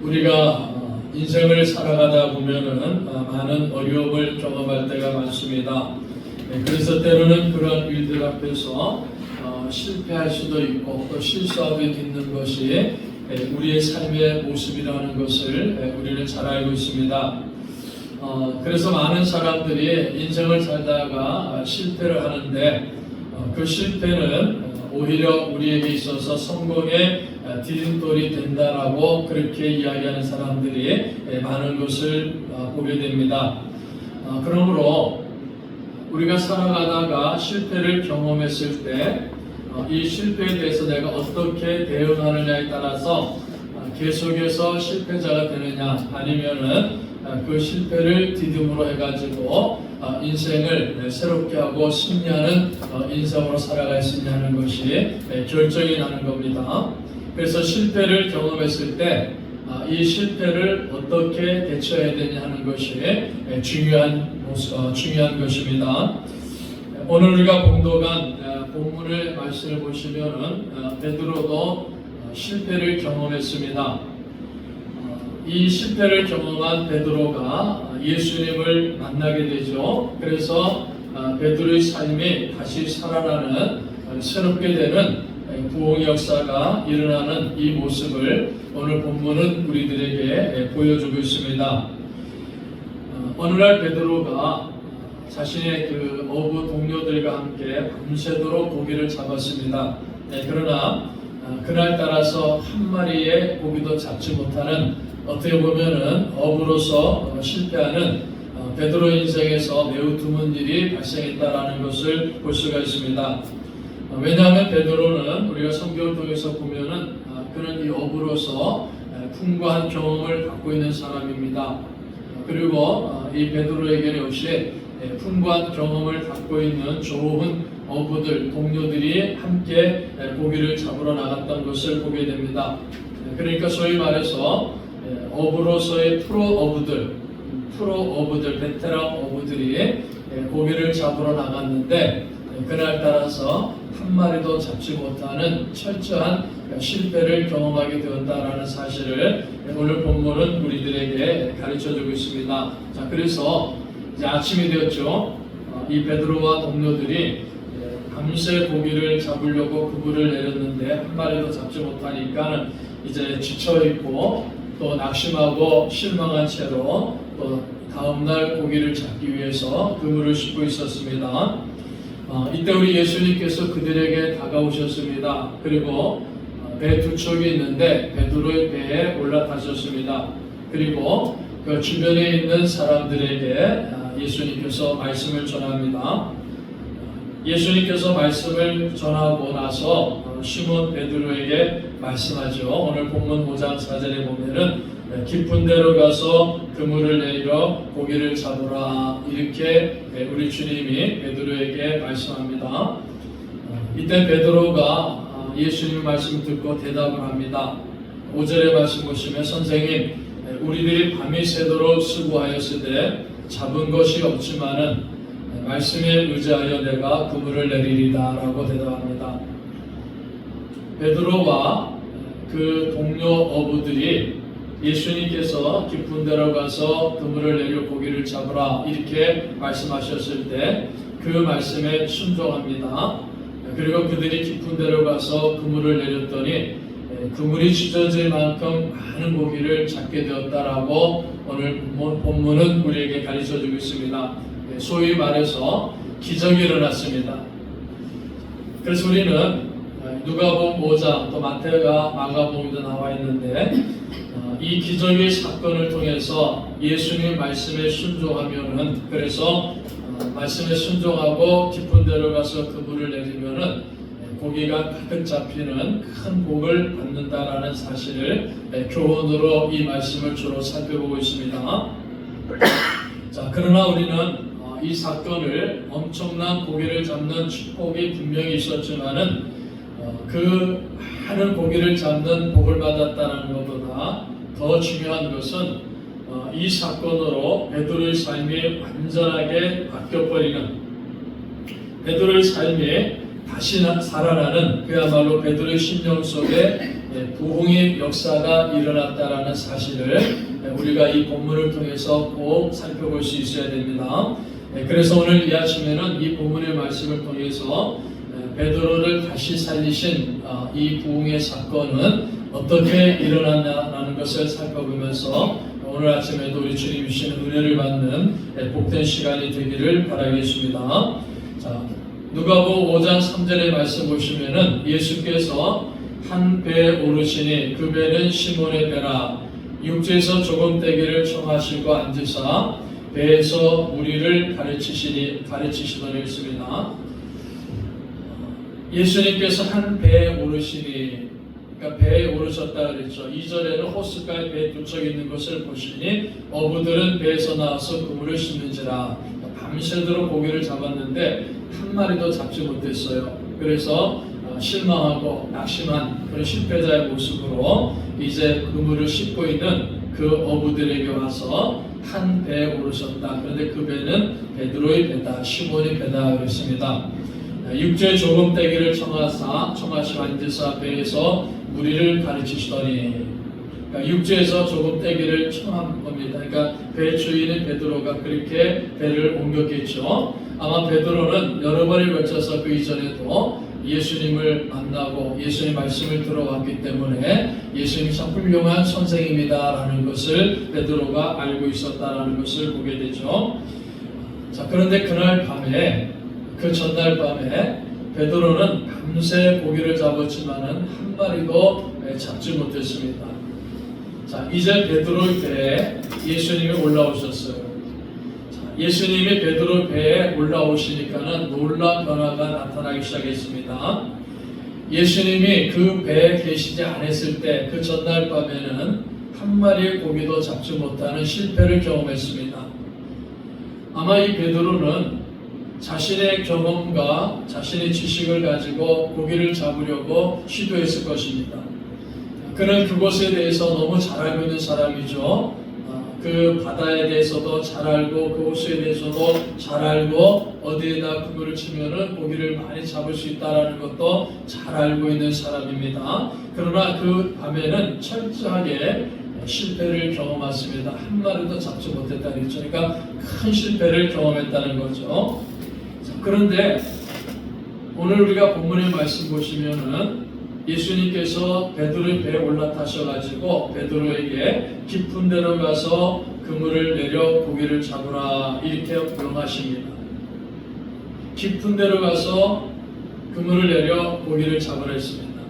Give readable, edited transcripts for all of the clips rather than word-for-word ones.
우리가 인생을 살아가다 보면은 많은 어려움을 경험할 때가 많습니다. 그래서 때로는 그런 일들 앞에서 실패할 수도 있고 또 실수하게 있는 것이 우리의 삶의 모습이라는 것을 우리는 잘 알고 있습니다. 그래서 많은 사람들이 인생을 살다가 실패를 하는데 그 실패는 오히려 우리에게 있어서 성공의 디딤돌이 된다라고 그렇게 이야기하는 사람들이 많은 것을 보게 됩니다. 그러므로 우리가 살아가다가 실패를 경험했을 때 이 실패에 대해서 내가 어떻게 대응하느냐에 따라서 계속해서 실패자가 되느냐 아니면은 그 실패를 디딤으로 해가지고 인생을 새롭게 하고 승리하는 인생으로 살아갈 수 있냐는 것이 결정이 나는 겁니다. 그래서 실패를 경험했을 때 이 실패를 어떻게 대처해야 되냐 하는 것이 중요한 것입니다. 오늘 우리가 봉독한 본문의 말씀을 보시면은 베드로도 실패를 경험했습니다. 이 실패를 경험한 베드로가 예수님을 만나게 되죠. 그래서 베드로의 삶이 다시 살아나는 새롭게 되는 부흥 역사가 일어나는 이 모습을 오늘 본문은 우리들에게 보여주고 있습니다. 어느 날 베드로가 자신의 그 어부 동료들과 함께 밤새도록 고기를 잡았습니다. 그러나 그날따라서 한 마리의 고기도 잡지 못하는 어떻게 보면은 어부로서 실패하는 베드로 인생에서 매우 드문 일이 발생했다라는 것을 볼 수가 있습니다. 왜냐하면 베드로는 우리가 성경을 통해서 보면은 그는 이 어부로서 풍부한 경험을 갖고 있는 사람입니다. 그리고 이 베드로에게는 역시 풍부한 경험을 갖고 있는 좋은 어부들, 동료들이 함께 고기를 잡으러 나갔던 것을 보게 됩니다. 그러니까 소위 말해서 어부로서의 프로 어부들, 베테랑 어부들이 고기를 잡으러 나갔는데 그날따라서 한 마리도 잡지 못하는 철저한 실패를 경험하게 되었다라는 사실을 오늘 본문은 우리들에게 가르쳐주고 있습니다. 자, 그래서 이제 아침이 되었죠. 이 베드로와 동료들이 밤새 고기를 잡으려고 그물을 내렸는데 한 마리도 잡지 못하니까 이제 지쳐있고 또 낙심하고 실망한 채로 또 다음날 고기를 잡기 위해서 그물을 싣고 있었습니다. 이때 우리 예수님께서 그들에게 다가오셨습니다. 그리고 배 두 척이 있는데 베드로의 배에 올라타셨습니다. 그리고 그 주변에 있는 사람들에게 예수님께서 말씀을 전합니다. 예수님께서 말씀을 전하고 나서 시몬 베드로에게 말씀하죠. 오늘 본문 5장 4절에 보면은 깊은 데로 가서 그물을 내려 고기를 잡으라 이렇게 우리 주님이 베드로에게 말씀합니다. 이때 베드로가 예수님의 말씀을 듣고 대답을 합니다. 5절의 말씀 보시면 선생님 우리들이 밤이 새도록 수고하였으되 잡은 것이 없지만은 말씀에 의지하여 내가 그물을 내리리다 라고 대답합니다. 베드로와 그 동료 어부들이 예수님께서 깊은 데로 가서 그물을 내려 고기를 잡으라 이렇게 말씀하셨을 때 그 말씀에 순종합니다. 그리고 그들이 깊은 데로 가서 그물을 내렸더니 그물이 찢어질 만큼 많은 고기를 잡게 되었다라고 오늘 본문은 우리에게 가르쳐주고 있습니다. 소위 말해서 기적이 일어났습니다. 그래서 우리는 누가복음 5장 또 마태가 마가복음에도 나와 있는데 이 기적의 사건을 통해서 예수님의 말씀에 순종하면은 그래서 말씀에 순종하고 깊은 데로 가서 그물을 내리면은 고기가 가득 잡히는 큰 복을 받는다라는 사실을 교훈으로 이 말씀을 주로 살펴보고 있습니다. 자, 그러나 우리는 이 사건을 엄청난 고기를 잡는 축복이 분명히 있었지만은 그 많은 고기를 잡는 복을 받았다는 것보다 더 중요한 것은 이 사건으로 베드로의 삶이 완전하게 바뀌어버리는 베드로의 삶이 다시 살아나는 그야말로 베드로의 심령 속에 부흥의 역사가 일어났다라는 사실을 우리가 이 본문을 통해서 꼭 살펴볼 수 있어야 됩니다. 그래서 오늘 이 아침에는 이 본문의 말씀을 통해서 베드로를 다시 살리신 이 부흥의 사건은 어떻게 일어났냐라는 것을 살펴보면서 오늘 아침에도 우리 주님 주시는 은혜를 받는 복된 시간이 되기를 바라겠습니다. 자, 누가복음 5장 3절의 말씀 보시면은 예수께서 한 배에 오르시니 그 배는 시몬의 배라 육지에서 조금 떼기를 청하시고 앉으사 배에서 무리를 가르치시더니 했습니다. 예수님께서 한 배에 오르시니, 그러니까 배에 오르셨다 그랬죠. 2절에는 호숫가에 배에 뚜쩍 있는 것을 보시니 어부들은 배에서 나와서 그물을 씹는지라. 밤새도록 고기를 잡았는데 한 마리도 잡지 못했어요. 그래서 실망하고 낙심한 그런 실패자의 모습으로 이제 그물을 씹고 있는 그 어부들에게 와서 한 배에 오르셨다. 그런데 그 배는 베드로의 배다, 시몬의 배다 그랬습니다. 육지에 조금 떼기를 청하시고 앉으사 배에서 무리를 가르치시더니, 그러니까 육지에서 조금 떼기를 청한 겁니다. 그러니까 배 주인인 베드로가 그렇게 배를 옮겼겠죠. 아마 베드로는 여러 번에 걸쳐서 그 이전에도 예수님을 만나고 예수님 말씀을 들어왔기 때문에 예수님이 참 훌륭한 선생님이다라는 것을 베드로가 알고 있었다라는 것을 보게 되죠. 자, 그런데 그날 밤에, 그 전날 밤에 베드로는 밤새 고기를 잡았지만은 한 마리도 잡지 못했습니다. 자, 이제 베드로의 배에 예수님이 올라오셨어요. 예수님이 베드로 배에 올라오시니까는 놀라운 변화가 나타나기 시작했습니다. 예수님이 그 배에 계시지 않았을 때 그 전날 밤에는 한 마리의 고기도 잡지 못하는 실패를 경험했습니다. 아마 이 베드로는 자신의 경험과 자신의 지식을 가지고 고기를 잡으려고 시도했을 것입니다. 그는 그곳에 대해서 너무 잘 알고 있는 사람이죠. 그 바다에 대해서도 잘 알고 그 호수에 대해서도 잘 알고 어디에다 그물을 치면은 고기를 많이 잡을 수 있다라는 것도 잘 알고 있는 사람입니다. 그러나 그 밤에는 철저하게 실패를 경험했습니다. 한 마리도 잡지 못했다는 거죠. 그러니까 큰 실패를 경험했다는 거죠. 그런데 오늘 우리가 본문의 말씀 보시면은 예수님께서 베드로의 배에 올라타셔가지고 베드로에게 깊은 데로 가서 그물을 내려 고기를 잡으라 이렇게 명하십니다. 깊은 데로 가서 그물을 내려 고기를 잡으라 했습니다.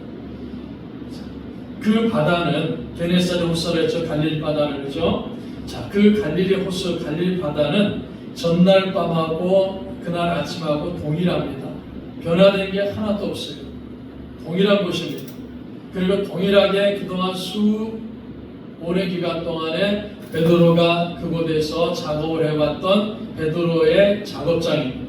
그 바다는 게네사렛 호수라 했죠. 갈릴리 바다를 그렇죠. 자, 그 갈릴리 호수, 갈릴리 바다는 전날 밤하고 그날 아침하고 동일합니다. 변화된 게 하나도 없어요. 동일한 곳입니다. 그리고 동일하게 그동안 오랜 기간 동안에 베드로가 그곳에서 작업을 해왔던 베드로의 작업장입니다.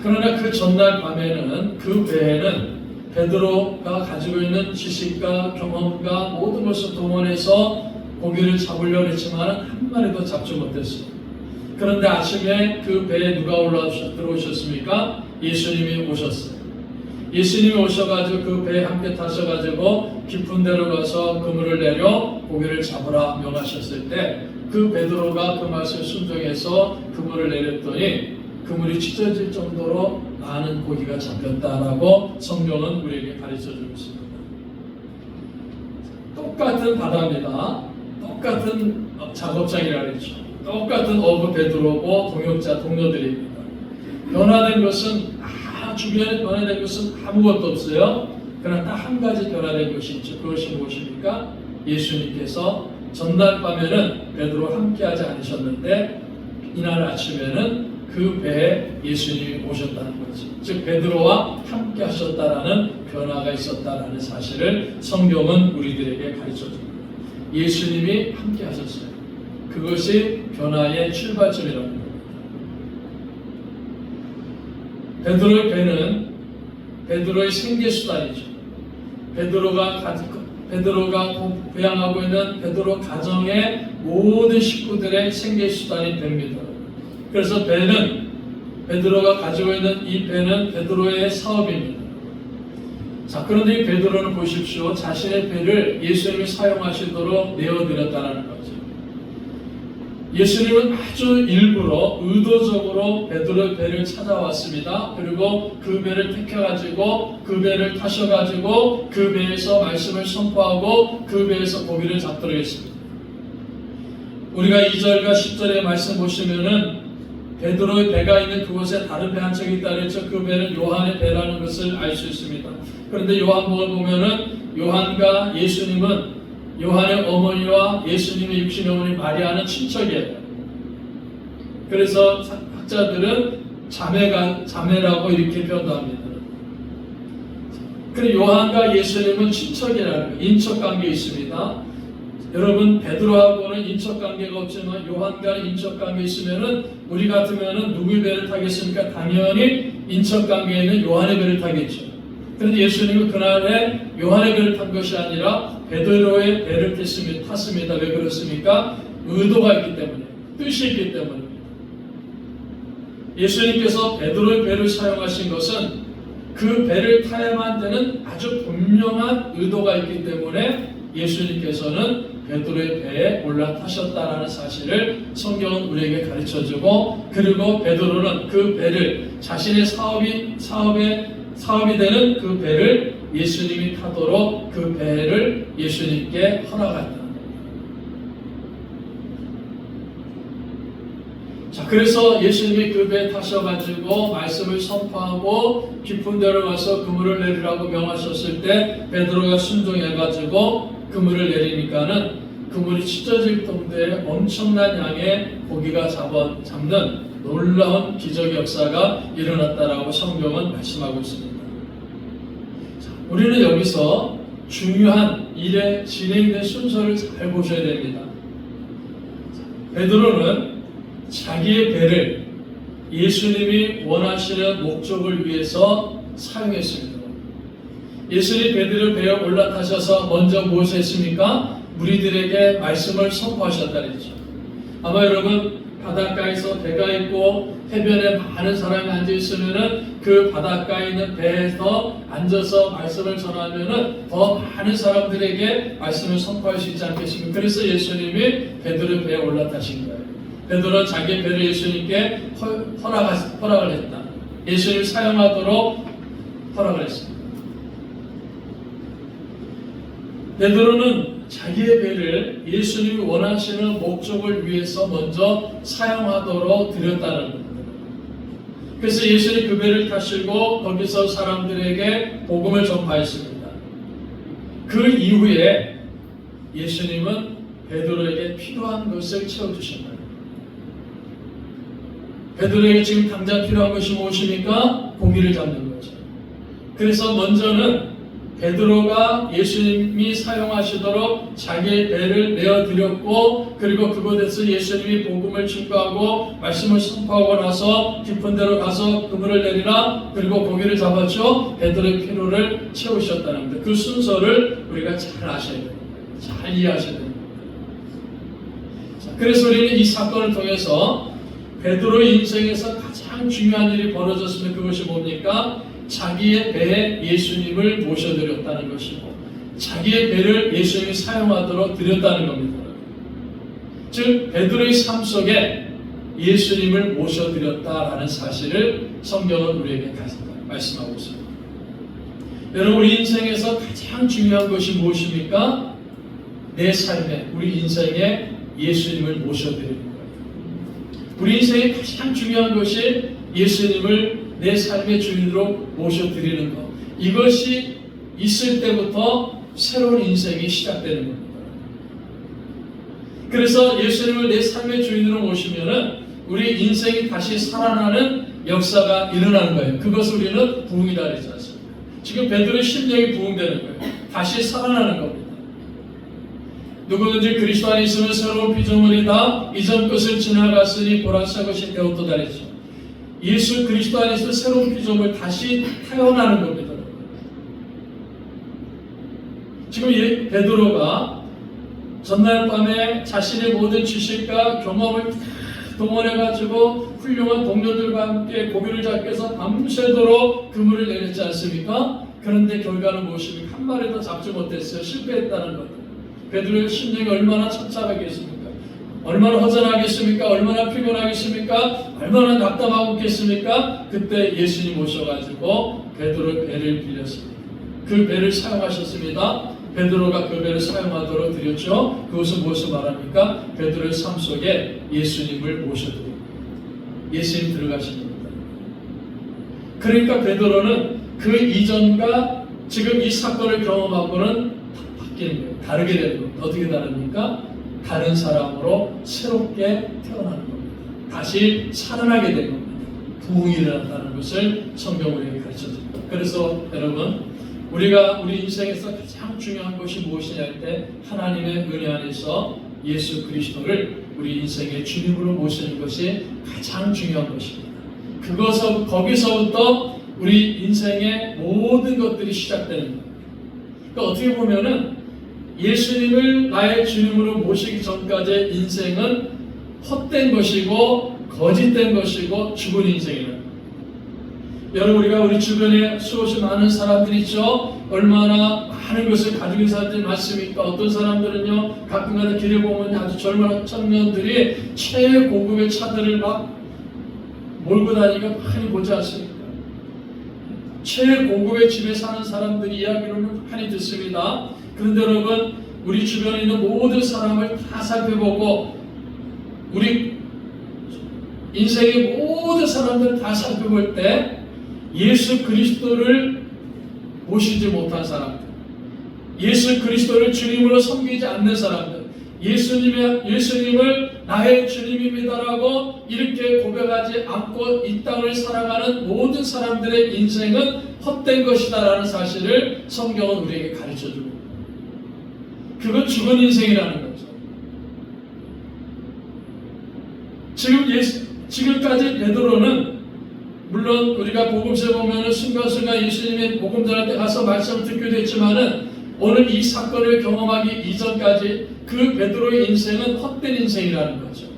그러나 그 전날 밤에는 그 배에는 베드로가 가지고 있는 지식과 경험과 모든 것을 동원해서 고기를 잡으려고 했지만 한 마리도 잡지 못했어요. 그런데 아침에 그 배에 누가 들어오셨습니까? 예수님이 오셨어요. 예수님이 오셔가지고 그 배에 함께 타셔가지고 깊은 데로 가서 그물을 내려 고기를 잡으라 명하셨을 때 그 베드로가 그 말씀을 순종해서 그물을 내렸더니 그물이 찢어질 정도로 많은 고기가 잡혔다라고 성경은 우리에게 가르쳐주고 있습니다. 똑같은 바다입니다. 똑같은 작업장이라 그랬죠. 똑같은 어부 베드로고 동료들입니다. 변화된 것은 주변에 변화된 것은 아무것도 없어요. 그러나 딱 한 가지 변화된 것이 있죠. 그것이 무엇입니까? 예수님께서 전날 밤에는 베드로와 함께하지 않으셨는데 이날 아침에는 그 배에 예수님이 오셨다는 거죠. 즉 베드로와 함께하셨다라는 변화가 있었다라는 사실을 성경은 우리들에게 가르쳐줍니다. 예수님이 함께하셨어요. 그것이 변화의 출발점이라는 겁니다. 베드로의 배는 베드로의 생계수단이죠. 베드로가 부양하고 있는 베드로 가정의 모든 식구들의 생계수단이 됩니다. 그래서 배는 베드로가 가지고 있는 이 배는 베드로의 사업입니다. 자, 그런데 이 베드로는 보십시오. 자신의 배를 예수님이 사용하시도록 내어드렸다는 거죠. 예수님은 아주 일부러 의도적으로 베드로의 배를 찾아왔습니다. 그리고 그 배를 택해가지고 그 배를 타셔가지고 그 배에서 말씀을 선포하고 그 배에서 고기를 잡도록 했습니다. 우리가 2절과 10절의 말씀 보시면은 베드로의 배가 있는 그곳에 다른 배 한 척이 있다 그랬죠. 그 배는 요한의 배라는 것을 알 수 있습니다. 그런데 요한복음을 보면은 요한과 예수님은 요한의 어머니와 예수님의 육신의 어머니 마리아는 친척이에요. 그래서 학자들은 자매라고 이렇게 표현합니다. 그리고 요한과 예수님은 친척이라는 인척관계에 있습니다. 여러분, 베드로하고는 인척관계가 없지만 요한과 인척관계에 있으면은 우리 같으면은 누구의 배를 타겠습니까? 당연히 인척관계에 있는 요한의 배를 타겠죠. 그런데 예수님은 그날에 요한의 배를 탄 것이 아니라 베드로의 배를 탔습니다. 왜 그렇습니까? 의도가 있기 때문에, 뜻이 있기 때문입니다. 예수님께서 베드로의 배를 사용하신 것은 그 배를 타야만 되는 아주 분명한 의도가 있기 때문에 예수님께서는 베드로의 배에 올라타셨다라는 사실을 성경은 우리에게 가르쳐주고, 그리고 베드로는 그 배를 자신의 사업이 되는 그 배를 예수님이 타도록 그 배를 예수님께 허락한다. 자, 그래서 예수님이 그 배에 타셔가지고 말씀을 선포하고 깊은 데로 가서 그물을 내리라고 명하셨을 때 베드로가 순종해가지고 그물을 내리니까는 그물이 찢어질 정도의 엄청난 양의 고기가 잡는 놀라운 기적 역사가 일어났다라고 성경은 말씀하고 있습니다. 자, 우리는 여기서 중요한 일의 진행된 순서를 잘 보셔야 됩니다. 베드로는 자기의 배를 예수님이 원하시는 목적을 위해서 사용했습니다. 예수님이 베드로 배에 올라타셔서 먼저 무엇을 했습니까? 무리들에게 말씀을 선포하셨다 그랬죠. 아마 여러분, 바닷가에서 배가 있고 해변에 많은 사람이 앉아있으면은 그 바닷가에 있는 배에서 앉아서 말씀을 전하면은 더 많은 사람들에게 말씀을 선포할 수 있지 않겠습니까? 그래서 예수님이 베드로 배에 올라타신 거예요. 베드로는 자기의 배를 예수님께 허락을 했다. 예수님을 사용하도록 허락을 했습니다. 베드로는 자기의 배를 예수님이 원하시는 목적을 위해서 먼저 사용하도록 드렸다는 겁니다. 그래서 예수님이 그 배를 타시고 거기서 사람들에게 복음을 전파했습니다. 그 이후에 예수님은 베드로에게 필요한 것을 채워주신 거예요. 베드로에게 지금 당장 필요한 것이 무엇입니까? 고기를 잡는 거죠. 그래서 먼저는 베드로가 예수님이 사용하시도록 자기의 배를 내어드렸고, 그리고 그곳에서 예수님이 복음을 증거하고 말씀을 선포하고 나서 깊은 데로 가서 그물을 내리라, 그리고 고기를 잡았죠. 베드로의 필요를 채우셨다는 겁니다. 그 순서를 우리가 잘 아셔야 됩니다. 잘 이해하셔야 됩니다. 자, 그래서 우리는 이 사건을 통해서 베드로의 인생에서 가장 중요한 일이 벌어졌으면 그것이 뭡니까? 자기의 배에 예수님을 모셔드렸다는 것이고, 자기의 배를 예수님이 사용하도록 드렸다는 겁니다. 즉, 베드로의 삶 속에 예수님을 모셔드렸다라는 사실을 성경은 우리에게 말씀하고 있습니다. 여러분, 우리 인생에서 가장 중요한 것이 무엇입니까? 내 삶에, 우리 인생에 예수님을 모셔드리는 거예요. 우리 인생에 가장 중요한 것이 예수님을 내 삶의 주인으로 모셔드리는 것. 이것이 있을 때부터 새로운 인생이 시작되는 겁니다. 그래서 예수님을 내 삶의 주인으로 모시면은 우리 인생이 다시 살아나는 역사가 일어나는 거예요. 그것을 우리는 부흥이라 그러지 않습니까? 지금 베드로의 심령이 부흥되는 거예요. 다시 살아나는 겁니다. 누구든지 그리스도 안에 있으면 새로운 피조물이다. 이전 것을 지나갔으니 보라 새 것이 되었도다 그랬죠. 예수 그리스도 안에서 새로운 피조물 다시 태어나는 겁니다. 지금 베드로가 전날 밤에 자신의 모든 지식과 경험을 다 동원해가지고 훌륭한 동료들과 함께 고기를 잡기 위해서 밤새도록 그물을 내렸지 않습니까? 그런데 결과는 무엇입니까? 한 마리도 잡지 못했어요. 실패했다는 것. 베드로의 심령이 얼마나 처참하겠습니까? 얼마나 허전하겠습니까? 얼마나 피곤하겠습니까? 얼마나 답답하고 있겠습니까? 그때 예수님 오셔가지고 베드로의 배를 빌렸습니다. 그 배를 사용하셨습니다. 베드로가 그 배를 사용하도록 드렸죠. 그것은 무엇을 말합니까? 베드로의 삶 속에 예수님을 모셔드립니다. 예수님 들어가십니다. 그러니까 베드로는 그 이전과 지금 이 사건을 경험하고는 바뀌는 거예요. 다르게 되는 겁니다. 어떻게 다릅니까? 다른 사람으로 새롭게 태어나는 겁니다. 다시 살아나게 된 겁니다. 부흥이 일어났다는 것을 성경 우리에게 가르쳐줍니다. 그래서 여러분, 우리가 우리 인생에서 가장 중요한 것이 무엇이냐 할 때 하나님의 은혜 안에서 예수 그리스도를 우리 인생의 주님으로 모시는 것이 가장 중요한 것입니다. 거기서부터 우리 인생의 모든 것들이 시작되는 거예요. 그러니까 어떻게 보면은 예수님을 나의 주님으로 모시기 전까지의 인생은 헛된 것이고 거짓된 것이고 죽은 인생이라는 거예요. 여러분, 우리가 우리 주변에 수없이 많은 사람들이 있죠. 얼마나 많은 것을 가지고 있는 사람들이 많습니까? 어떤 사람들은요, 가끔가다 길에 보면 아주 젊은 청년들이 최고급의 차들을 막 몰고 다니니까 많이 보지 않습니까? 최고급의 집에 사는 사람들이 이야기로는 많이 듣습니다. 그런데 여러분, 우리 주변에 있는 모든 사람을 다 살펴보고 우리 인생의 모든 사람들을 다 살펴볼 때 예수 그리스도를 모시지 못한 사람들, 예수 그리스도를 주님으로 섬기지 않는 사람들, 예수님을 나의 주님입니다라고 이렇게 고백하지 않고 이 땅을 살아가는 모든 사람들의 인생은 헛된 것이다라는 사실을 성경은 우리에게 가르쳐주고, 그건 죽은 인생이라는 거죠. 지금까지 베드로는 물론 우리가 복음서에 보면은 순간순간 예수님의 복음 전할 때 가서 말씀을 듣기도 했지만은 오늘 이 사건을 경험하기 이전까지 그 베드로의 인생은 헛된 인생이라는 거죠.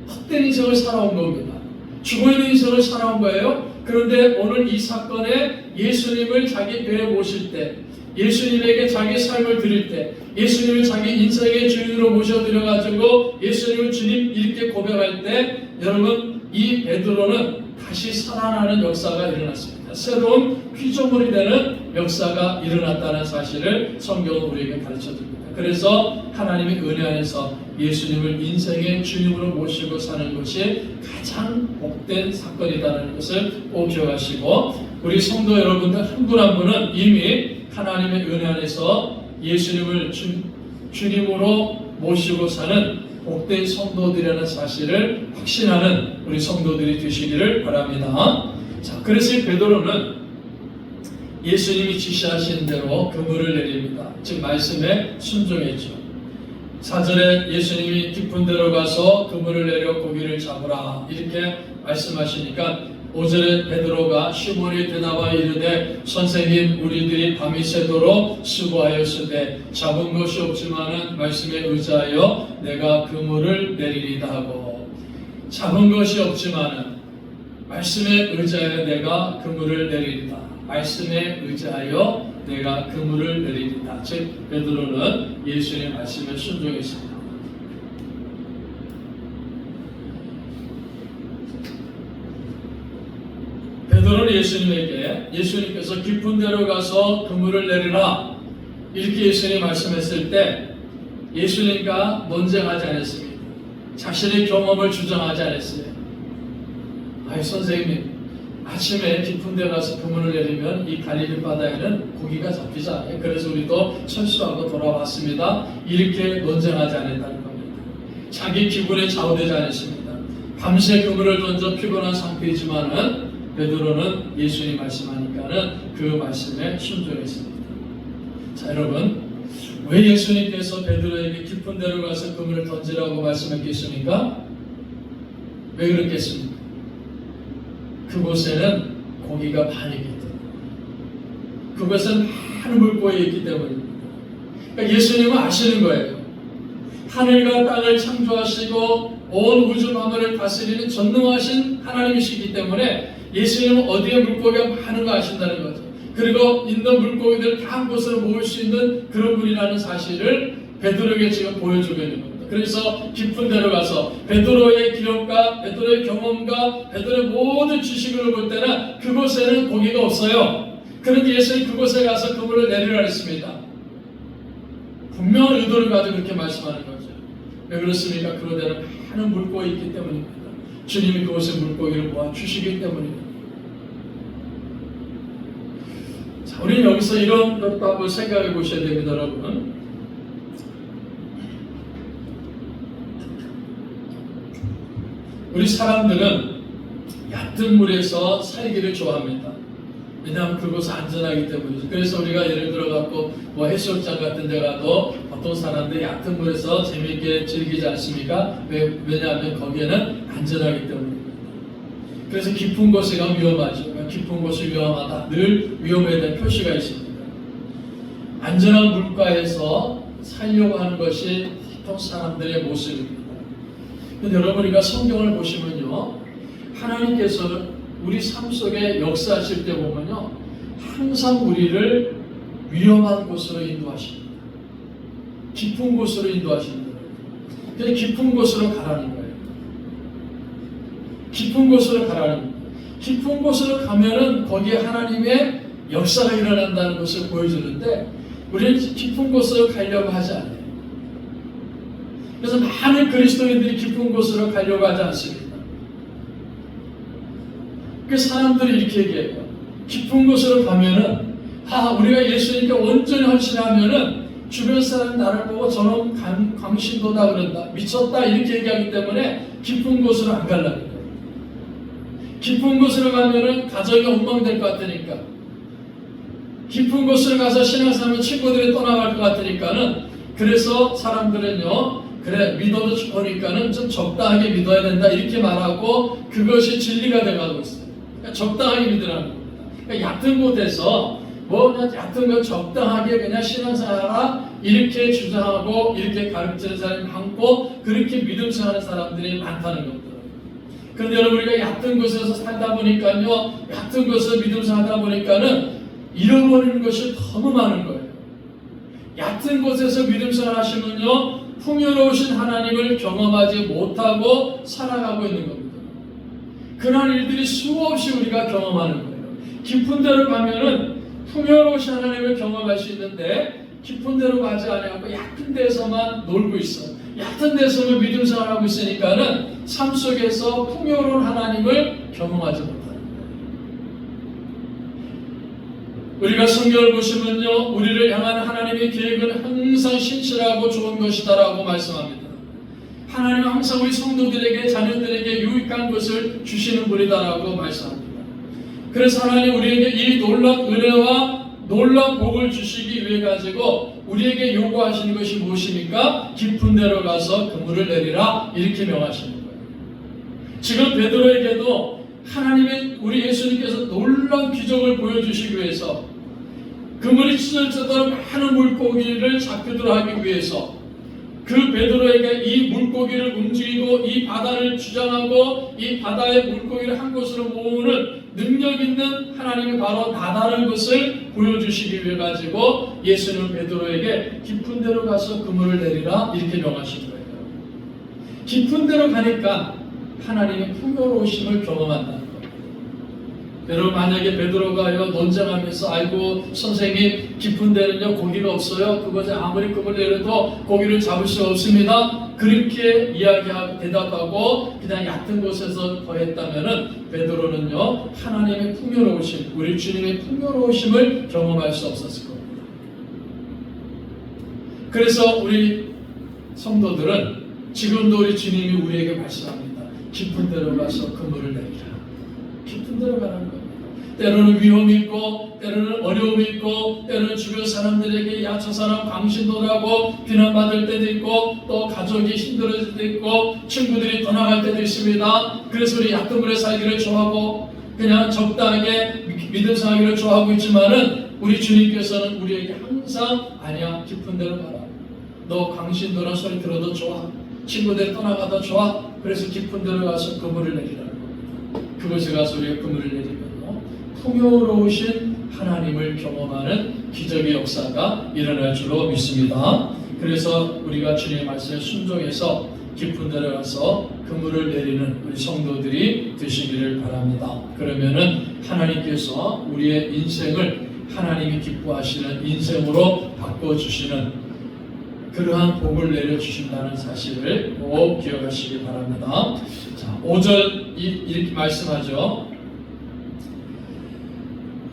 헛된 인생을 살아온 겁니다. 죽어있는 인생을 살아온 거예요. 그런데 오늘 이 사건에 예수님을 자기 배에 모실 때, 예수님에게 자기 삶을 드릴 때, 예수님을 자기 인생의 주인으로 모셔드려가지고 예수님을 주님 이렇게 고백할 때, 여러분, 이 베드로는 다시 살아나는 역사가 일어났습니다. 새로운 피조물이 되는 역사가 일어났다는 사실을 성경은 우리에게 가르쳐줍니다. 그래서 하나님의 은혜 안에서 예수님을 인생의 주님으로 모시고 사는 것이 가장 복된 사건이라는 것을 꼭 기억하시고, 우리 성도 여러분들 한 분 한 분은 이미 하나님의 은혜 안에서 예수님을 주님으로 모시고 사는 복된 성도들이라는 사실을 확신하는 우리 성도들이 되시기를 바랍니다. 자, 그래서 베드로는 예수님이 지시하신 대로 그물을 내립니다. 즉 말씀에 순종했죠. 4절에 예수님이 깊은 데로 가서 그물을 내려 고기를 잡으라 이렇게 말씀하시니까 5절에 베드로가 시몬이 대답하여 이르되 선생님, 우리들이 밤이 새도록 수고하였으되 잡은 것이 없지만은 말씀에 의지하여 내가 그물을 내리리다 하고, 잡은 것이 없지만은 말씀에 의지하여 내가 그물을 내리리다. 말씀에 의지하여 내가 그물을 내리리다. 즉 베드로는 예수님의 말씀에 순종했습니다. 베드로는 예수님에게 예수님께서 깊은 데로 가서 그물을 내리라 이렇게 예수님이 말씀했을 때 예수님과 논쟁하지 않았습니다. 자신의 경험을 주장하지 않았어요. 아이 선생님, 아침에 깊은 데 가서 그물을 내리면 이 갈릴리 바다에는 고기가 잡히지 않아요. 그래서 우리도 철수하고 돌아왔습니다. 이렇게 논쟁하지 않았다는 겁니다. 자기 기분에 좌우되지 않았습니다. 밤새 그물을 던져 피곤한 상태이지만은 베드로는 예수님이 말씀하니까는 그 말씀에 순종했습니다. 자, 여러분, 왜 예수님께서 베드로에게 깊은 데로 가서 그물을 던지라고 말씀했겠습니까? 왜 그렇겠습니까? 그곳에는 고기가 반이기 때문에, 그곳은 많은 물고기 있기 때문입니다. 그러니까 예수님은 아시는 거예요. 하늘과 땅을 창조하시고 온 우주 만물을 다스리는 전능하신 하나님이시기 때문에 예수님은 어디에 물고기가 많은 거 아신다는 거죠. 그리고 있는 물고기들을 다 한 곳으로 모을 수 있는 그런 분이라는 사실을 베드로에게 지금 보여주고 있는 겁니다. 그래서 깊은 데로 가서 베드로의 기록과 베드로의 경험과 베드로의 모든 지식을 볼 때는 그곳에는 고기가 없어요. 그런데 예수님이 그곳에 가서 그물을 내리라 했습니다. 분명한 의도를 가지고 그렇게 말씀하는 거죠. 왜 그렇습니까? 그 데는 많은 물고기 있기 때문입니다. 주님이 그곳에 물고기를 모아 주시기 때문입니다. 자, 우리는 여기서 이런 것도 한번 생각해 보셔야 됩니다, 여러분. 우리 사람들은 얕은 물에서 살기를 좋아합니다. 왜냐하면 그곳은 안전하기 때문이죠. 그래서 우리가 예를 들어갖고 뭐 해수욕장 같은 데 가도 어떤 사람들이 얕은 물에서 재미있게 즐기지 않습니까? 왜냐하면 거기에는 안전하기 때문입니다. 그래서 깊은 곳에 가면 위험하죠. 깊은 곳이 위험하다. 늘 위험에 대한 표시가 있습니다. 안전한 물가에서 살려고 하는 것이 보통 사람들의 모습입니다. 근데 여러분이가 성경을 보시면요, 하나님께서는 우리 삶 속에 역사하실 때 보면요, 항상 우리를 위험한 곳으로 인도하십니다. 깊은 곳으로 인도하십니다. 그래서 깊은 곳으로 가라는 거예요. 깊은 곳으로 가라는 거예요. 깊은 곳으로 가면은 거기에 하나님의 역사가 일어난다는 것을 보여주는데 우리는 깊은 곳으로 가려고 하지 않아요. 그래서 많은 그리스도인들이 깊은 곳으로 가려고 하지 않습니다. 그 사람들이 이렇게 얘기해요. 깊은 곳으로 가면은 우리가 예수님께 온전히 헌신하면은 주변 사람이 나를 보고 저놈 광신도다 그런다, 미쳤다 이렇게 얘기하기 때문에 깊은 곳으로 안 가려고 해요. 깊은 곳으로 가면은 가정이 엉망될 것 같으니까, 깊은 곳으로 가서 신앙생활 친구들이 떠나갈 것 같으니까는, 그래서 사람들은요, 그래 믿어도 좋으니까는 좀 적당하게 믿어야 된다 이렇게 말하고 그것이 진리가 돼가고 있어요. 그러니까 적당하게 믿으라는 겁니다. 그러니까 얕은 곳에서 얕은 것 적당하게 그냥 신앙생활하라 이렇게 주장하고 이렇게 가르치는 사람이 많고 그렇게 믿음 생활하는 사람들이 많다는 겁니다. 그런데 여러분, 우리가 얕은 곳에서 살다 보니까요, 얕은 곳에서 믿음 생활하다 보니까는 잃어버리는 것이 너무 많은 거예요. 얕은 곳에서 믿음 생활 하시면요, 풍요로우신 하나님을 경험하지 못하고 살아가고 있는 겁니다. 그런 일들이 수없이 우리가 경험하는 거예요. 깊은 데로 가면은 풍요로우신 하나님을 경험할 수 있는데 깊은 데로 가지 않고 얕은 데서만 놀고 있어. 얕은 데서만 믿음 생활하고 있으니까는 삶 속에서 풍요로운 하나님을 경험하지 못하는 거예요. 우리가 성경을 보시면요, 우리를 향한 하나님의 계획은 항상 신실하고 좋은 것이다라고 말씀합니다. 하나님은 항상 우리 성도들에게, 자녀들에게 유익한 것을 주시는 분이다라고 말씀합니다. 그래서 하나님 우리에게 이 놀라운 은혜와 놀라운 복을 주시기 위해 가지고 우리에게 요구하시는 것이 무엇입니까? 깊은 데로 가서 그물을 내리라 이렇게 명하시는 거예요. 지금 베드로에게도 하나님의 우리 예수님께서 놀라운 기적을 보여주시기 위해서 그물이 찢어지도록 많은 물고기를 잡히도록 하기 위해서 그 베드로에게 이 물고기를 움직이고 이 바다를 주장하고 이 바다의 물고기를 한 곳으로 모으는 능력 있는 하나님이 바로 나다는 것을 보여주시기 위해 가지고 예수님은 베드로에게 깊은 데로 가서 그물을 내리라 이렇게 명하신 거예요. 깊은 데로 가니까 하나님의 풍요로우심을 경험한다는 거예요. 여러분, 만약에 베드로가요 논쟁하면서 아이고 선생님 깊은 데는요 고기가 없어요, 그것에 아무리 그물 내려도 고기를 잡을 수 없습니다, 그렇게 이야기하고 대답하고 그냥 얕은 곳에서 거했다면은 베드로는요 하나님의 풍요로우심, 우리 주님의 풍요로우심을 경험할 수 없었을 겁니다. 그래서 우리 성도들은 지금도 우리 주님이 우리에게 말씀합니다. 깊은 데로 가서 그물을 내리라. 깊은 데로 가라는 겁니다. 때로는 위험이 있고, 때로는 어려움이 있고, 때로는 주변 사람들에게 야 저 사람 광신도라고 비난받을 때도 있고, 또 가족이 힘들어질 때도 있고, 친구들이 떠나갈 때도 있습니다. 그래서 우리 얕은 물에 살기를 좋아하고 그냥 적당하게 믿음 살기를 좋아하고 있지만은 우리 주님께서는 우리에게 항상 아니야 깊은 데로 가라. 너 광신도란 소리 들어도 좋아. 친구들 떠나가도 좋아. 그래서 깊은 데로 가서 그물을 내리라는 겁니다. 그곳에 가서 우리가 그물을 내리면요, 풍요로우신 하나님을 경험하는 기적의 역사가 일어날 줄로 믿습니다. 그래서 우리가 주님의 말씀에 순종해서 깊은 데로 가서 그물을 내리는 우리 성도들이 되시기를 바랍니다. 그러면은 하나님께서 우리의 인생을 하나님이 기뻐하시는 인생으로 바꿔주시는 그러한 복을 내려주신다는 사실을 꼭 기억하시기 바랍니다. 자, 5절 이렇게 말씀하죠.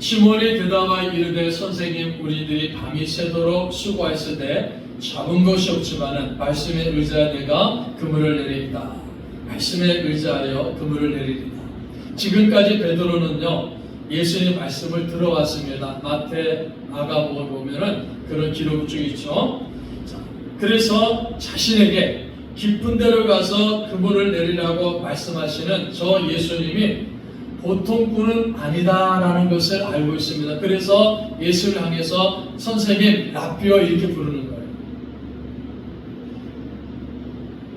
시몬이 대답하여 이르되 선생님, 우리들이 밤이 새도록 수고하였으되 잡은 것이 없지만은 말씀에 의지하여 내가 그물을 내리리다. 말씀에 의지하여 그물을 내리리다. 지금까지 베드로는요, 예수님의 말씀을 들어왔습니다. 마태, 마가복음 보면은 그런 기록이 쭉 있죠. 자, 그래서 자신에게 깊은 데로 가서 그물을 내리라고 말씀하시는 저 예수님이 보통 분은 아니다라는 것을 알고 있습니다. 그래서 예수를 향해서 선생님, 라비어 이렇게 부르는 거예요.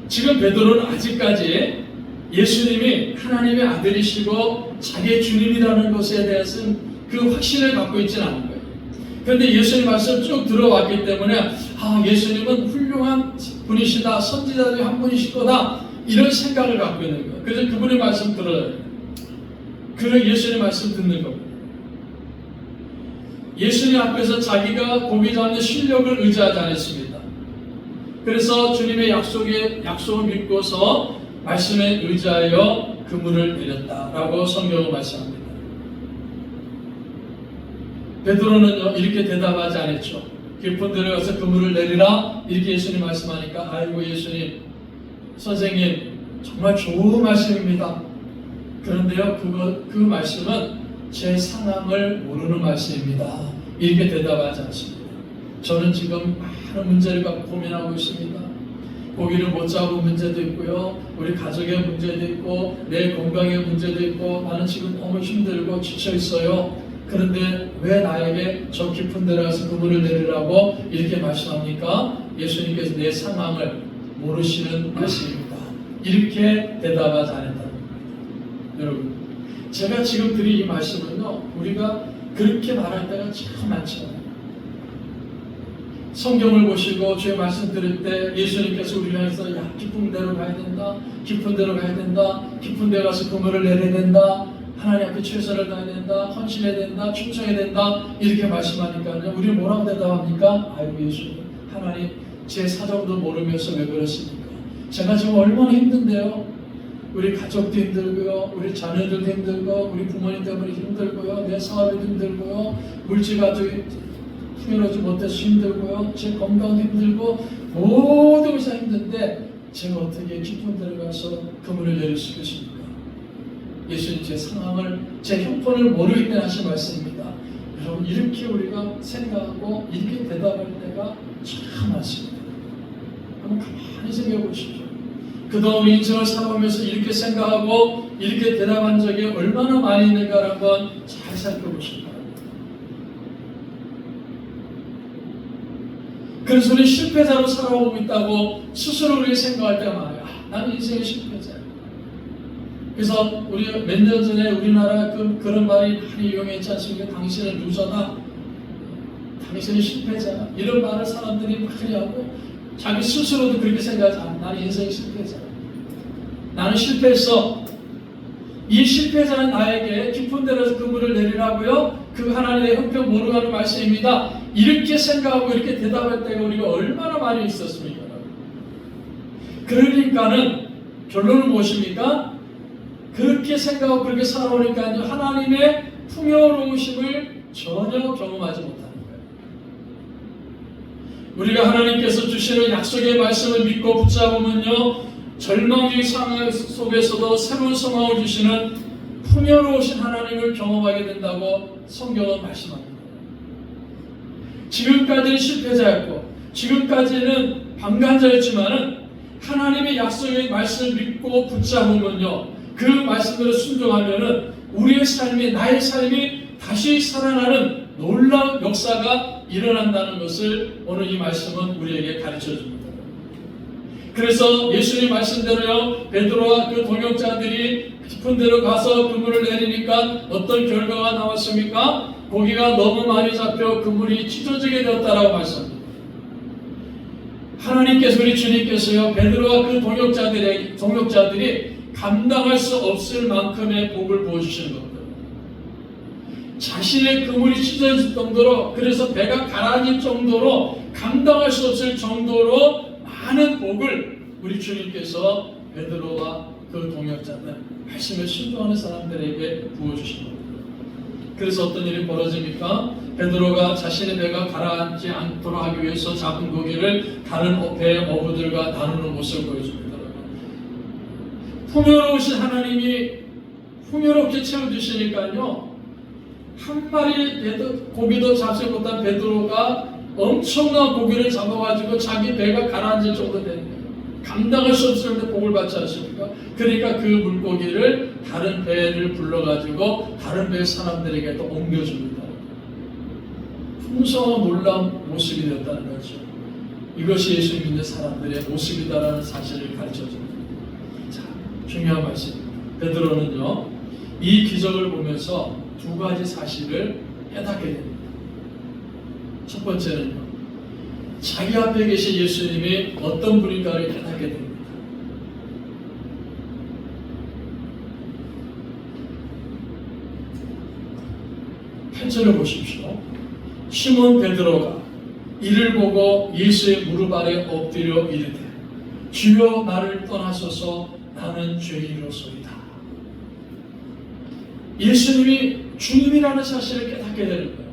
지금 베드로는 아직까지 예수님이 하나님의 아들이시고 자기의 주님이라는 것에 대해서는 그 확신을 갖고 있지는 않은 거예요. 그런데 예수님 말씀 쭉 들어왔기 때문에 예수님은 훌륭한 분이시다, 선지자 중에 한 분이실 거다, 이런 생각을 갖고 있는 거예요. 그래서 그분의 말씀 들어요. 그런 예수님의 말씀 듣는 겁니다. 예수님 앞에서 자기가 고기 잡는 실력을 의지하지 않았습니다. 그래서 주님의 약속을 믿고서 말씀에 의지하여 그물을 내렸다라고 성경은 말씀합니다. 베드로는요, 이렇게 대답하지 않았죠. 깊은 데로 가서 그물을 내리라 이렇게 예수님 말씀하니까, 아이고 예수님, 선생님, 정말 좋은 말씀입니다. 그런데요, 그 말씀은 제 상황을 모르는 말씀입니다. 이렇게 대답하지 않습니다. 저는 지금 많은 문제를 갖고 고민하고 있습니다. 고기를 못 잡은 문제도 있고요, 우리 가족의 문제도 있고, 내 건강의 문제도 있고, 나는 지금 너무 힘들고 지쳐 있어요. 그런데 왜 나에게 저 깊은 데로 가서 그물을 내리라고 이렇게 말씀합니까? 예수님께서 내 상황을 모르시는 말씀입니다. 이렇게 대답하지 않았다는 겁니다. 여러분, 제가 지금 드린 이 말씀은요, 우리가 그렇게 말할 때가 참 많잖아요. 성경을 보시고 주의 말씀 들을 때 예수님께서 우리를 향해서 깊은 데로 가야 된다, 깊은 데로 가야 된다, 깊은 데 가서 그물을 내려야 된다, 하나님 앞에 최선을 다해야 된다, 헌신해야 된다, 충성해야 된다, 이렇게 말씀하니까 우리는 뭐라고 대답합니까? 아이고 예수님, 하나님, 제 사정도 모르면서 왜 그러십니까? 제가 지금 얼마나 힘든데요. 우리 가족도 힘들고요, 우리 자녀들도 힘들고, 우리 부모님 때문에 힘들고요, 내 사업도 힘들고요, 물질가족이 풍요로지 못해서 힘들고요, 제 건강도 힘들고, 모든 것이 힘든데 제가 어떻게 깊은 데로 가서 그물을 내릴 수 있겠습니까? 예수님, 제 상황을, 제 형편을 모르기 때문에 하신 말씀입니다. 여러분, 이렇게 우리가 생각하고 이렇게 대답할 때가 참 많습니다. 한번 가만히 생각해 보십시오. 그동안 우리 인생을 살아오면서 이렇게 생각하고 이렇게 대답한 적이 얼마나 많이 있는가를 한번 잘 살펴보시기 바랍니다. 그래서 우리 실패자로 살아오고 있다고 스스로 그렇게 생각할 때가 많아요. 나는 인생의 실패자야. 그래서 우리 몇 년 전에 우리나라 그런 말이 많이 유행했지 않습니까? 당신은 루저다, 당신은 실패자다, 이런 말을 사람들이 많이 하고 자기 스스로도 그렇게 생각하지 않아. 나는 인생의 실패자, 나는 실패했어. 이 실패자는 나에게 깊은 데로서 그물을 내리라고요, 그 하나님의 형편 모르고 하는 말씀입니다. 이렇게 생각하고 이렇게 대답할 때가 우리가 얼마나 많이 있었습니까? 그러니까는 결론은 무엇입니까? 그렇게 생각하고 그렇게 살아오니까 하나님의 풍요로우심을 전혀 경험하지 못하는 거예요. 우리가 하나님께서 주시는 약속의 말씀을 믿고 붙잡으면요, 절망적인 상황 속에서도 새로운 소망을 주시는 풍요로우신 하나님을 경험하게 된다고 성경은 말씀합니다. 지금까지는 실패자였고 지금까지는 방관자였지만은 하나님의 약속의 말씀을 믿고 붙잡으면요, 그 말씀대로 순종하면은 우리의 삶이, 나의 삶이 다시 살아나는 놀라운 역사가 일어난다는 것을 오늘 이 말씀은 우리에게 가르쳐 줍니다. 그래서 예수님 말씀대로요, 베드로와 그 동역자들이 깊은 데로 가서 그물을 내리니까 어떤 결과가 나왔습니까? 고기가 너무 많이 잡혀 그물이 찢어지게 되었다라고 말씀합니다. 하나님께서, 우리 주님께서요, 베드로와 그 동역자들이 감당할 수 없을 만큼의 복을 부어주시는 겁니다. 자신의 그물이 찢어질 정도로, 그래서 배가 가라앉을 정도로, 감당할 수 없을 정도로 많은 복을 우리 주님께서 베드로와 그 동역자들, 말씀에 순종하는 사람들에게 부어주신 겁니다. 그래서 어떤 일이 벌어집니까? 베드로가 자신의 배가 가라앉지 않도록 하기 위해서 잡은 고기를 다른 배의 어부들과 나누는 모습을 보여줍니다. 풍요로우신 하나님이 풍요롭게 채워주시니까요, 한 마리 고기도 잡지 못한 베드로가 엄청난 고기를 잡아가지고 자기 배가 가라앉을 정도 되는 거예요. 감당할 수 없을 때 복을 받지 않습니까? 그러니까 그 물고기를 다른 배를 불러가지고 다른 배 사람들에게 또 옮겨줍니다. 풍성하고 놀라운 모습이 되었다는 거죠. 이것이 예수 믿는 사람들의 모습이다라는 사실을 가르쳐줍니다. 자, 중요한 말씀입니다. 베드로는요, 이 기적을 보면서 두 가지 사실을 깨닫게 됩니다. 첫 번째는요, 자기 앞에 계신 예수님이 어떤 분인가를 깨닫게 됩니다. 편지를 보십시오. 시몬 베드로가 이를 보고 예수의 무릎 아래 엎드려 이르되, 주여 나를 떠나소서, 나는 죄인이로소이다. 예수님이 주님이라는 사실을 깨닫게 되는 거예요.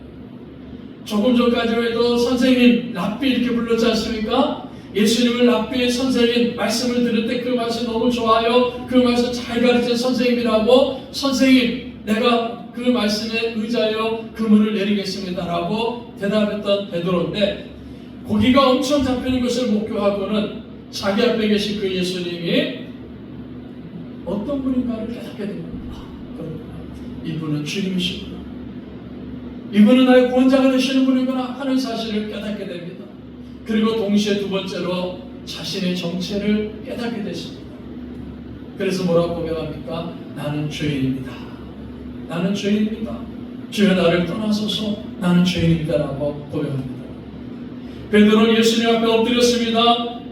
조금 전까지만 해도 선생님, 랍비 이렇게 불렀지 않습니까? 예수님을 랍비, 선생님, 말씀을 들을 때 그 말씀 너무 좋아요, 그 말씀 잘 가르친 선생님이라고, 선생님, 내가 그 말씀에 의지하여 그물을 내리겠습니다 라고 대답했던 베드로인데, 고기가 엄청 잡히는 것을 목표하고는 자기 앞에 계신 그 예수님이 어떤 분인가를 깨닫게 됩니다. 이분은 주님이시구나, 이분은 나의 구원자가 되시는 분이구나 하는 사실을 깨닫게 됩니다. 그리고 동시에 두 번째로 자신의 정체를 깨닫게 됐습니다. 그래서 뭐라고 고백합니까? 나는 죄인입니다. 나는 죄인입니다. 주여 나를 떠나소서, 나는 죄인입니다 라고 고백합니다. 베드로는 예수님 앞에 엎드렸습니다.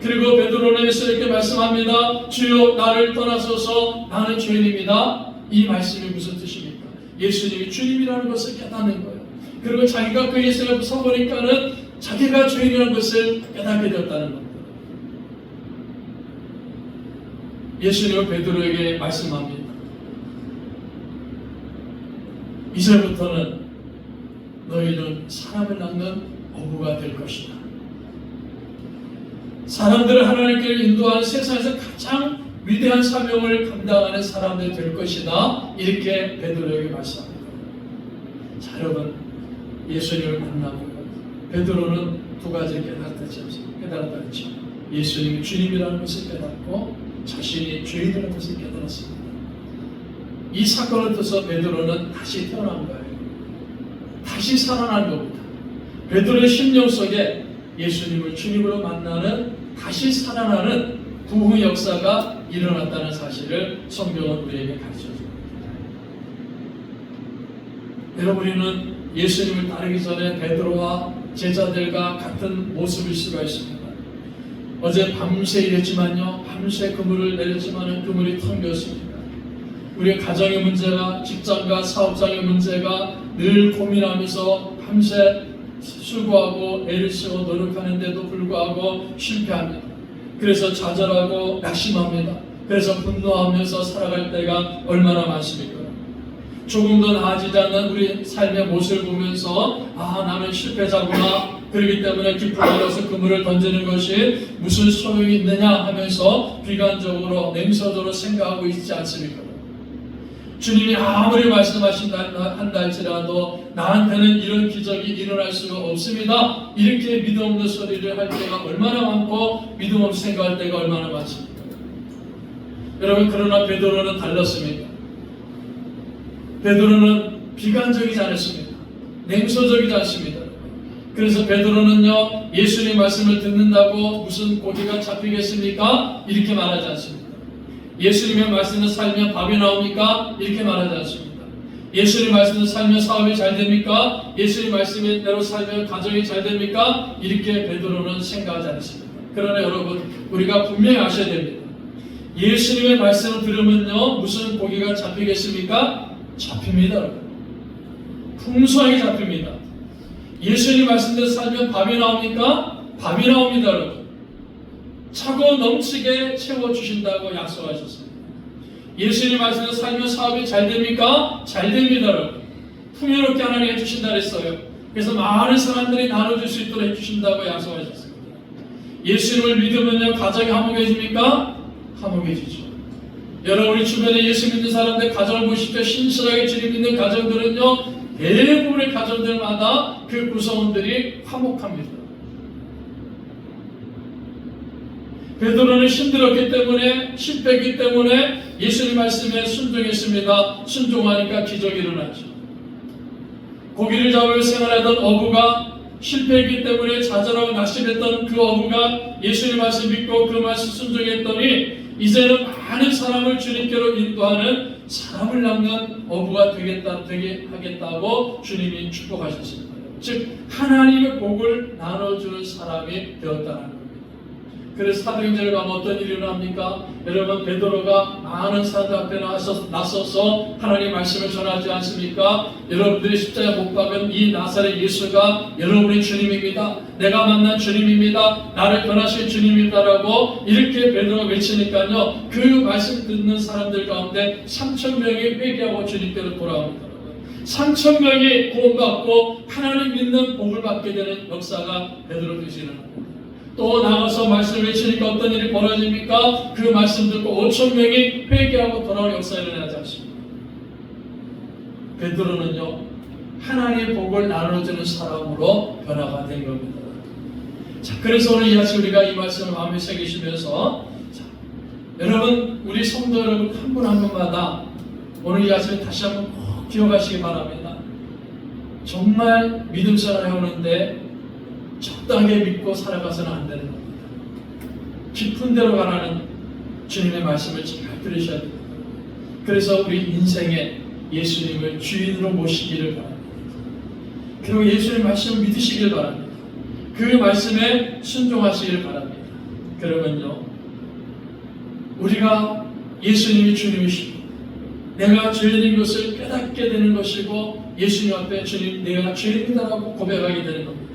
그리고 베드로는 예수님께 말씀합니다. 주여 나를 떠나소서, 나는 죄인입니다. 이 말씀이 무슨 뜻입니까? 예수님이 주님이라는 것을 깨닫는 거예요. 그리고 자기가 그 예수 앞에 서보니까는 자기가 죄인이라는 것을 깨닫게 되었다는 겁니다. 예수님은 베드로에게 말씀합니다. 이제부터는 너희는 사람을 낚는 어부가 될 것이다. 사람들을 하나님께 인도하는 세상에서 가장 위대한 사명을 감당하는 사람들이 될 것이다. 이렇게 베드로에게 말씀합니다. 자, 여러분, 예수님을 만나고요, 베드로는 두 가지를 깨달았죠. 예수님이 주님이라는 것을 깨닫고 자신이 죄인이라는 것을 깨달았습니다. 이 사건을 통해서 베드로는 다시 태어난 거예요. 다시 살아난 겁니다. 베드로의 심령 속에 예수님을 주님으로 만나는, 다시 살아나는 부흥 역사가 일어났다는 사실을 성경은 우리에게 가르쳐줍니다. 여러분, 우리는 예수님을 따르기 전에 베드로와 제자들과 같은 모습일 수가 있습니다. 어제 밤새 일했지만요, 밤새 그물을 내렸지만 그물이 텅 비었습니다. 우리의 가정의 문제가, 직장과 사업장의 문제가 늘 고민하면서 밤새 수고하고 애를 쓰고 노력하는데도 불구하고 실패합니다. 그래서 좌절하고 낙심합니다. 그래서 분노하면서 살아갈 때가 얼마나 많습니까? 조금 더 나아지지 않는 우리 삶의 모습을 보면서 나는 실패자구나, 그렇기 때문에 기쁨을 잃어서 그물을 던지는 것이 무슨 소용이 있느냐 하면서 비관적으로 냉소적으로 생각하고 있지 않습니까? 주님이 아무리 말씀하신다 한다 할지라도 나한테는 이런 기적이 일어날 수가 없습니다, 이렇게 믿음 없는 소리를 할 때가 얼마나 많고 믿음 없이 생각할 때가 얼마나 많습니까? 여러분, 그러나 베드로는 달랐습니다. 베드로는 비관적이지 않았습니다. 냉소적이지 않습니다. 그래서 베드로는요, 예수님 말씀을 듣는다고 무슨 고기가 잡히겠습니까? 이렇게 말하지 않습니다. 예수님의 말씀을 살면 밥이 나옵니까? 이렇게 말하지 않습니다. 예수님 말씀을 살면 사업이 잘 됩니까? 예수님 말씀대로 살면 가정이 잘 됩니까? 이렇게 베드로는 생각하지 않습니다. 그러나 여러분, 우리가 분명히 아셔야 됩니다. 예수님의 말씀을 들으면요, 무슨 고기가 잡히겠습니까? 잡힙니다. 풍성하게 잡힙니다. 예수님 말씀대로 살면 밥이 나옵니까? 밥이 나옵니다, 여러분. 차고 넘치게 채워주신다고 약속하셨습니다. 예수님 말씀대로 살면 사업이 잘 됩니까? 잘 됩니다, 여러분. 풍요롭게 하나님 해주신다 그랬어요. 그래서 많은 사람들이 나눠줄 수 있도록 해주신다고 약속하셨습니다. 예수님을 믿으면요, 가정이 화목해집니까? 화목해지죠. 여러분이 주변에 예수 믿는 사람들 가정을 보십시오. 신실하게 주님 믿는 가정들은요, 대부분의 가정들마다 그 구성원들이 화목합니다. 베드로는 힘들었기 때문에, 실패했기 때문에 예수님 말씀에 순종했습니다. 순종하니까 기적이 일어나죠. 고기를 잡으며 생활하던 어부가 실패했기 때문에 좌절하고 낙심했던 그 어부가 예수님 말씀 믿고 그 말씀 순종했더니 이제는 많은 사람을 주님께로 인도하는 사람을 낳는 어부가 되게 하겠다고 주님이 축복하셨습니다. 즉 하나님의 복을 나눠주는 사람이 되었다는 겁니다. 그래서 사도행전을 가면 어떤 일이 일어납니까? 여러분, 베드로가 많은 사람들 앞에 나서서 하나님의 말씀을 전하지 않습니까? 여러분들이 십자가에 못 박은 이 나사렛 예수가 여러분의 주님입니다. 내가 만난 주님입니다. 나를 변하실 주님이다라고 이렇게 베드로가 외치니까요, 그 말씀 듣는 사람들 가운데 3,000명이 회개하고 주님께로 돌아옵니다. 3,000명이 구원받고 하나님 믿는 복을 받게 되는 역사가 베드로 되시는 겁니다. 또 나가서 말씀을 외치니까 어떤 일이 벌어집니까? 그 말씀 듣고 5,000명이 회개하고 돌아오는 역사가 일어나지 않습니다. 베드로는요, 하나님의 복을 나눠주는 사람으로 변화가 된 겁니다. 자, 그래서 오늘 이 아침 우리가 이 말씀을 마음에 새기시면서, 자, 여러분, 우리 성도 여러분 한 분 한 분마다 오늘 이 아침에 다시 한번 꼭 기억하시기 바랍니다. 정말 믿음 생활을 해오는데 적당하게 믿고 살아가서는 안 되는 겁니다. 깊은 데로 가라는 주님의 말씀을 잘 들으셔야 됩니다. 그래서 우리 인생에 예수님을 주인으로 모시기를 바랍니다. 그리고 예수님의 말씀을 믿으시길 바랍니다. 그 말씀에 순종하시기를 바랍니다. 그러면요, 우리가 예수님이 주님이시고 내가 죄인인 것을 깨닫게 되는 것이고 예수님 앞에 주님 내가 죄인이다라고 고백하게 되는 겁니다.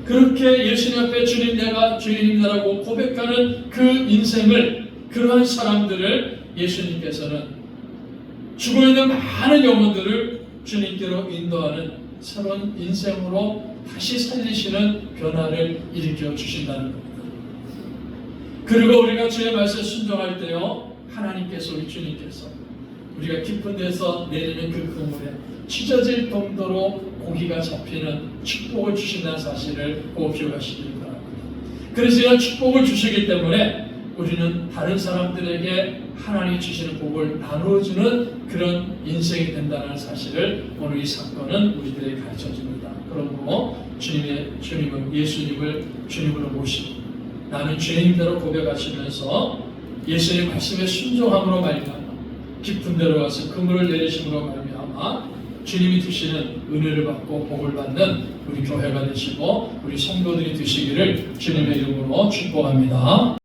그렇게 예수님 앞에 주님 내가 죄인입니다라고 고백하는 그 인생을, 그러한 사람들을 예수님께서는 죽어있는 많은 영혼들을 주님께로 인도하는 새로운 인생으로 다시 살리시는 변화를 일으켜 주신다는 겁니다. 그리고 우리가 주의 말씀에 순종할 때요, 하나님께서, 우리 주님께서 우리가 깊은 데서 내리는 그 그물에 찢어질 정도로 고기가 잡히는 축복을 주신다는 사실을 꼭 기억하시길 바랍니다. 그래서 이런 축복을 주시기 때문에 우리는 다른 사람들에게 하나님이 주시는 복을 나누어주는 그런 인생이 된다는 사실을 오늘 이 사건은 우리들에게 가르쳐줍니다. 그러므로 예수님을 주님으로 모시고 나는 죄인대로 고백하시면서 예수님 말씀에 순종함으로 말미암아 깊은 데로 가서 그물을 내리심으로 말미암아 주님이 주시는 은혜를 받고 복을 받는 우리 교회가 되시고 우리 성도들이 되시기를 주님의 이름으로 축복합니다.